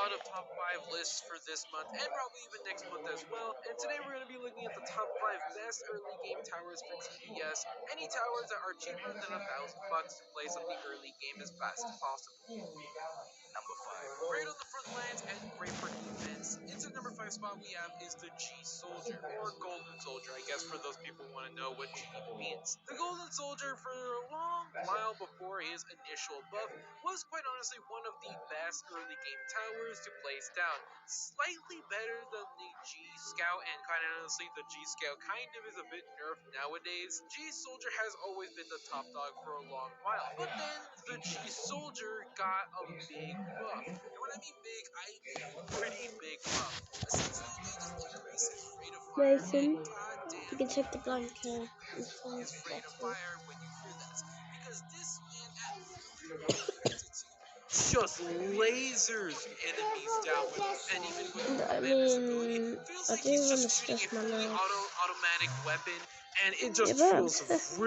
lot of top 5 lists for this month and probably even next month as well. And today we're going to be looking at the top 5 best early game towers for TDS. Any towers that are cheaper than $1,000 to place on the early game as fast as possible. Number 5. Great on the front lines and great for defense. Into number 5 spot we have is the G Soldier, or Golden Soldier, I guess, for those people who want to know what G means. The Golden Soldier, for a long while before his initial buff, was quite honestly one of the best early game towers to place down. Slightly better than the G Scout, and quite honestly, the G Scout kind of is a bit nerfed nowadays. G Soldier has always been the top dog for a long while, but then the G Soldier got a big buff. And when I mean big, I mean pretty big buff. Essentially, they just increase his rate of fire. Mason, And goddamn, you can check the blanket. his rate of fire when you hear that. Because this man at freaking altitude just lasers enemies down with, and even with the tremendous ability, feels I like do he's want to just shooting a stress my fully nerves. automatic weapon, and it just Yeah, feels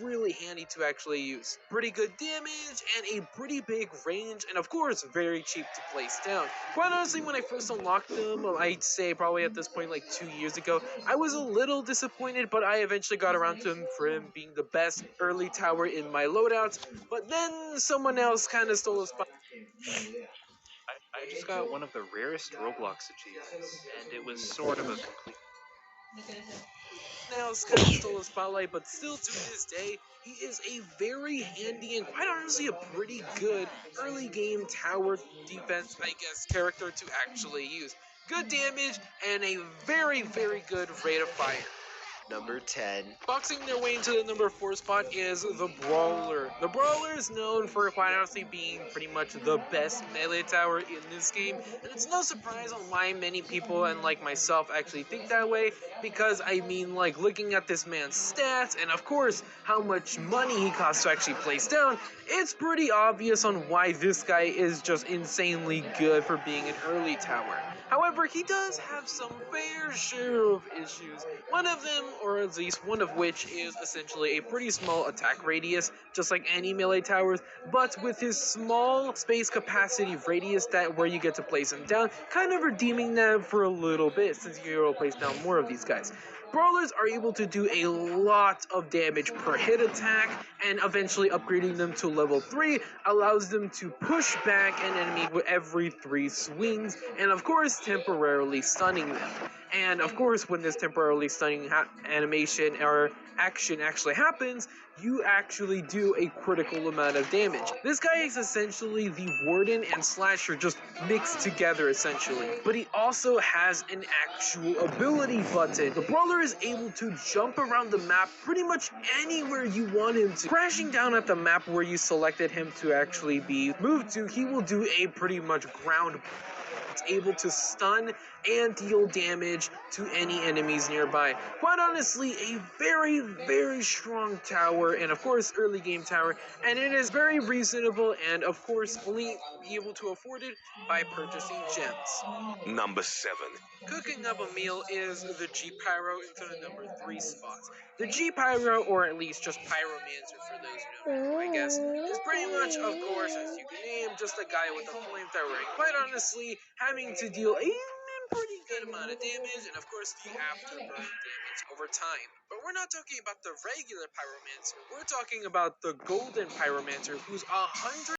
really handy to actually use. Pretty good damage and a pretty big range, and of course very cheap to place down. Quite honestly, when I first unlocked them, I'd say probably at this point like 2 years ago, I was a little disappointed, but I eventually got around to him for him being the best early tower in my loadouts. But then someone else kind of stole his spot. I just got one of the rarest Roblox achievements, and it was sort of a complete. Else kind of stole the spotlight, but still to this day, he is a very handy and quite honestly a pretty good early game tower defense, I guess, character to actually use. Good damage and a very good rate of fire. Number 10. Boxing their way into the number 4 spot is the Brawler. The Brawler is known for quite honestly being pretty much the best melee tower in this game, and it's no surprise on why many people and like myself actually think that way, because I mean, like, looking at this man's stats and of course how much money he costs to actually place down, it's pretty obvious on why this guy is just insanely good for being an early tower. However, he does have some fair share of issues. One of them, or at least one of which, is essentially a pretty small attack radius, just like any melee towers, but with his small space capacity radius that where you get to place him down, kind of redeeming that for a little bit since you're able to place down more of these guys. Brawlers are able to do a lot of damage per hit attack, and eventually upgrading them to level 3 allows them to push back an enemy with every 3 swings, and of course temporarily stunning them. And of course, when this temporarily stunning animation or action actually happens, you actually do a critical amount of damage. This guy is essentially the Warden and Slasher just mixed together essentially, but he also has an actual ability button. The Brawler is able to jump around the map pretty much anywhere you want him to. Crashing down at the map where you selected him to actually be moved to, he will do a pretty much ground. It's able to stun and deal damage to any enemies nearby. Quite honestly, a very strong tower, and of course early game tower, and it is very reasonable, and of course only be able to afford it by purchasing gems. Number 7. Cooking up a meal is the G Pyro into the number 3 spot. The G Pyro, or at least just Pyromancer for those who don't know, I guess, is pretty much, of course, as you can name, just a guy with a flamethrower. And quite honestly, having to deal a pretty good amount of damage, and of course the afterburn damage over time. But we're not talking about the regular Pyromancer, we're talking about the Golden Pyromancer, who's 100